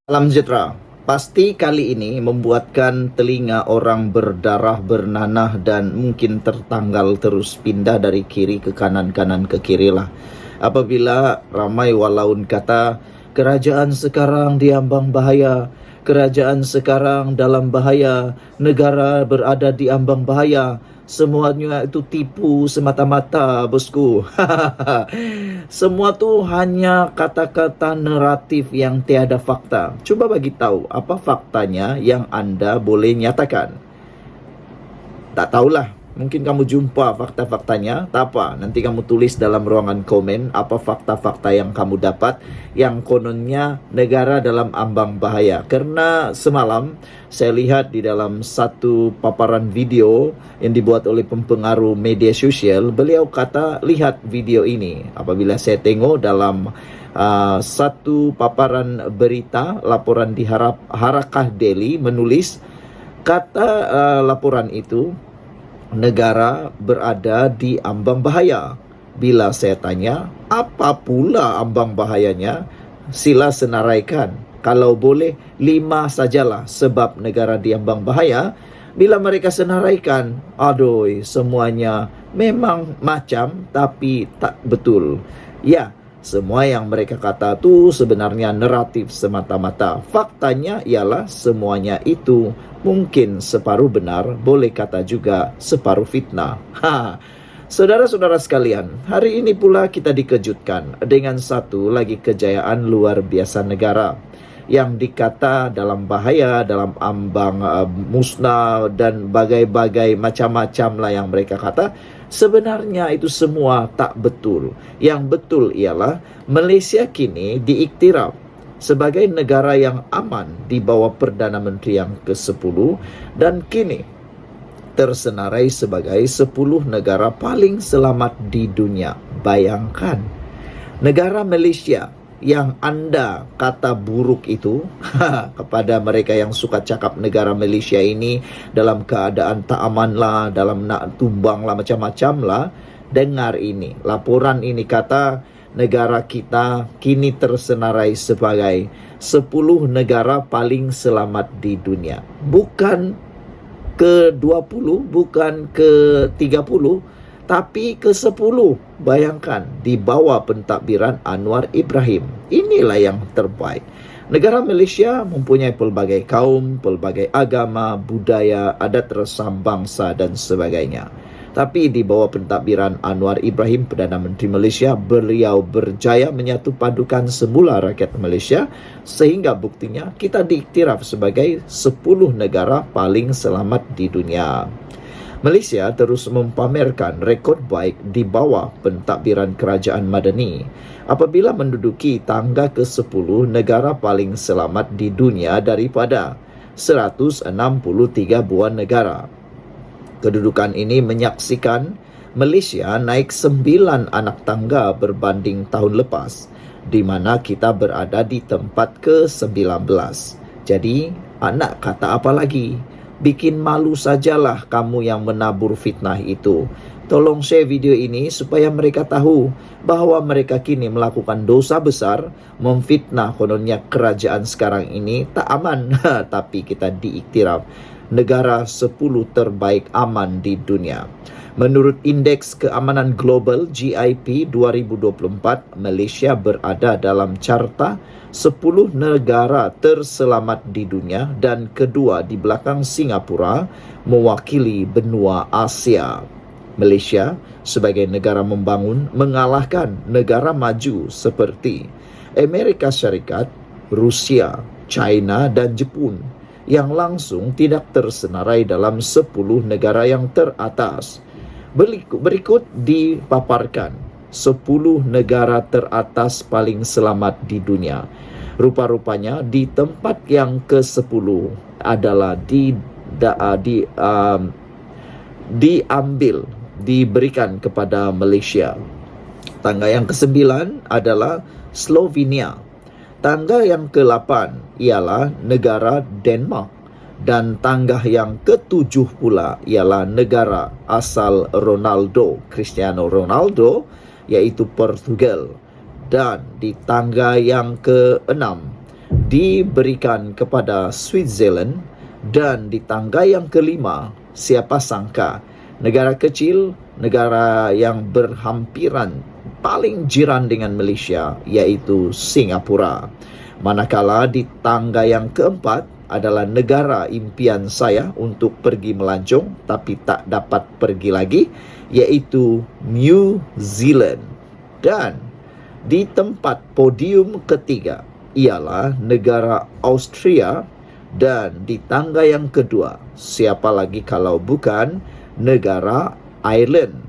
Salam sejahtera. Pasti kali ini membuatkan telinga orang berdarah, bernanah dan mungkin tertanggal terus pindah dari kiri ke kanan, kanan ke kiri lah. Apabila ramai walaun kata, kerajaan sekarang diambang bahaya, kerajaan sekarang dalam bahaya, negara berada di ambang bahaya. Semuanya itu tipu semata-mata, bosku. Semua tuh hanya kata-kata naratif yang tiada fakta. Coba bagi tahu apa faktanya yang Anda boleh nyatakan. Tak tahulah, mungkin kamu jumpa fakta-faktanya. Tak apa, nanti kamu tulis dalam ruangan komen apa fakta-fakta yang kamu dapat yang kononnya negara dalam ambang bahaya. Karena semalam saya lihat di dalam satu paparan video yang dibuat oleh pempengaruh media sosial, beliau kata lihat video ini. Apabila saya tengok dalam satu paparan berita, laporan di Harakah Daily menulis kata laporan itu, negara berada di ambang bahaya. Bila saya tanya, apa pula ambang bahayanya? Sila senaraikan. Kalau boleh, 5 sajalah sebab negara di ambang bahaya. Bila mereka senaraikan, aduh, semuanya memang macam tapi tak betul. Ya, semua yang mereka kata itu sebenarnya naratif semata-mata. Faktanya ialah semuanya itu mungkin separuh benar, boleh kata juga separuh fitnah. Saudara-saudara sekalian, hari ini pula kita dikejutkan dengan satu lagi kejayaan luar biasa negara yang dikata dalam bahaya, dalam ambang musnah dan bagai-bagai macam-macam lah yang mereka kata. Sebenarnya itu semua tak betul. Yang betul ialah Malaysia kini diiktiraf sebagai negara yang aman di bawah Perdana Menteri yang ke-10 dan kini tersenarai sebagai 10 negara paling selamat di dunia. Bayangkan, negara Malaysia yang Anda kata buruk itu kepada mereka yang suka cakap negara Malaysia ini dalam keadaan tak aman lah, dalam nak tumbang lah, macam-macam lah. Dengar ini, laporan ini kata negara kita kini tersenarai sebagai 10 negara paling selamat di dunia. Bukan ke-20, bukan ke-30, tapi ke-10. Bayangkan, di bawah pentadbiran Anwar Ibrahim. Inilah yang terbaik. Negara Malaysia mempunyai pelbagai kaum, pelbagai agama, budaya, adat resam bangsa dan sebagainya. Tapi di bawah pentadbiran Anwar Ibrahim, Perdana Menteri Malaysia, beliau berjaya menyatu padukan semula rakyat Malaysia sehingga buktinya kita diiktiraf sebagai 10 negara paling selamat di dunia. Malaysia terus mempamerkan rekod baik di bawah pentadbiran kerajaan Madani apabila menduduki tangga ke-10 negara paling selamat di dunia daripada 163 buah negara. Kedudukan ini menyaksikan Malaysia naik 9 anak tangga berbanding tahun lepas, di mana kita berada di tempat ke-19. Jadi, anak kata apa lagi? Bikin malu sajalah kamu yang menabur fitnah itu. Tolong share video ini supaya mereka tahu bahawa mereka kini melakukan dosa besar, memfitnah kononnya kerajaan sekarang ini tak aman. Tapi kita diiktiraf negara 10 terbaik aman di dunia. Menurut Indeks Keamanan Global GIP 2024, Malaysia berada dalam carta 10 negara terselamat di dunia dan kedua di belakang Singapura mewakili benua Asia. Malaysia sebagai negara membangun mengalahkan negara maju seperti Amerika Syarikat, Rusia, China dan Jepun yang langsung tidak tersenarai dalam 10 negara yang teratas. Berikut dipaparkan 10 negara teratas paling selamat di dunia. Rupa-rupanya di tempat yang ke-10 adalah diberikan kepada Malaysia. Tangga yang ke-9 adalah Slovenia. Tangga yang ke-8 ialah negara Denmark. Dan tangga yang ke-7 pula ialah negara asal Cristiano Ronaldo, iaitu Portugal. Dan di tangga yang ke-6 diberikan kepada Switzerland, dan di tangga yang kelima, siapa sangka negara kecil, negara yang berhampiran paling jiran dengan Malaysia, yaitu Singapura. Manakala di tangga yang keempat adalah negara impian saya untuk pergi melancong tapi tak dapat pergi lagi, yaitu New Zealand. Dan di tempat podium ketiga ialah negara Austria, dan di tangga yang kedua, siapa lagi kalau bukan negara Ireland.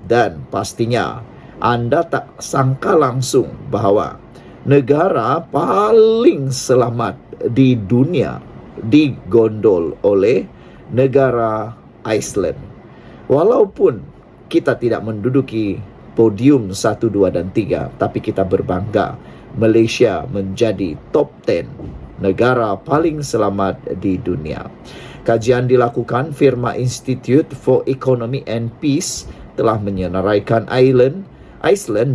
Dan pastinya anda tak sangka langsung bahawa negara paling selamat di dunia digondol oleh negara Iceland. Walaupun kita tidak menduduki podium 1, 2, dan 3, tapi kita berbangga Malaysia menjadi top 10 negara paling selamat di dunia. Kajian dilakukan firma Institute for Economy and Peace telah menyenaraikan Iceland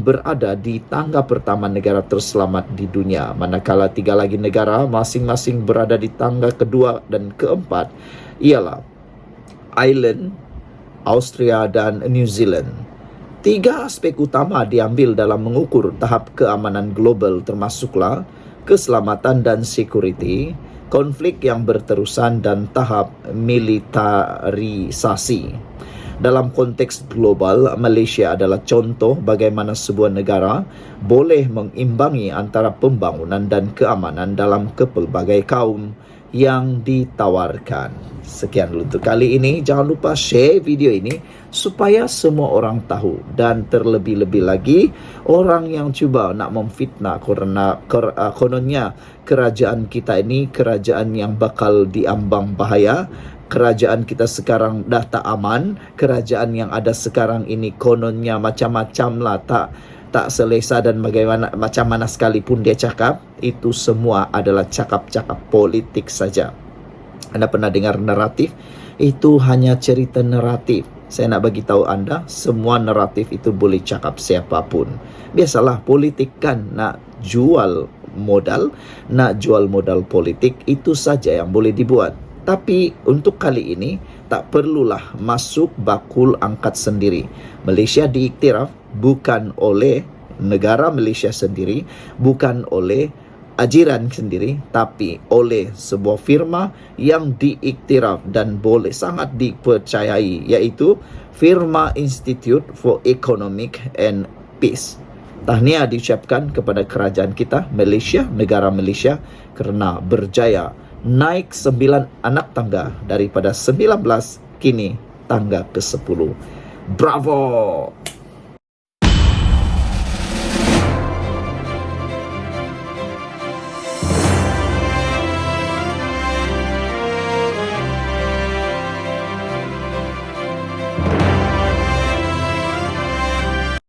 berada di tangga pertama negara terselamat di dunia, manakala 3 lagi negara masing-masing berada di tangga kedua dan keempat ialah Ireland, Austria, dan New Zealand. 3 aspek utama diambil dalam mengukur tahap keamanan global, termasuklah keselamatan dan security, konflik yang berterusan, dan tahap militarisasi. Dalam konteks global, Malaysia adalah contoh bagaimana sebuah negara boleh mengimbangi antara pembangunan dan keamanan dalam pelbagai kaum yang ditawarkan. Sekian dulu untuk kali ini. Jangan lupa share video ini supaya semua orang tahu, dan terlebih-lebih lagi orang yang cuba nak memfitnah karena kononnya kerajaan kita ini kerajaan yang bakal diambang bahaya. Kerajaan kita sekarang dah tak aman. Kerajaan yang ada sekarang ini kononnya macam-macam lah, tak selesa, dan bagaimana macam mana sekalipun dia cakap, itu semua adalah cakap-cakap politik saja. Anda pernah dengar naratif? Itu hanya cerita naratif. Saya nak bagi tahu anda, semua naratif itu boleh cakap siapapun. Biasalah politik kan nak jual modal politik, itu saja yang boleh dibuat. Tapi untuk kali ini tak perlulah masuk bakul angkat sendiri. Malaysia diiktiraf bukan oleh negara Malaysia sendiri, bukan oleh ajiran sendiri, tapi oleh sebuah firma yang diiktiraf dan boleh sangat dipercayai, yaitu firma Institute for Economic and Peace. Tahniah diucapkan kepada kerajaan kita Malaysia, negara Malaysia, kerana berjaya naik 9 anak tangga daripada 19, kini tangga ke-10. Bravo!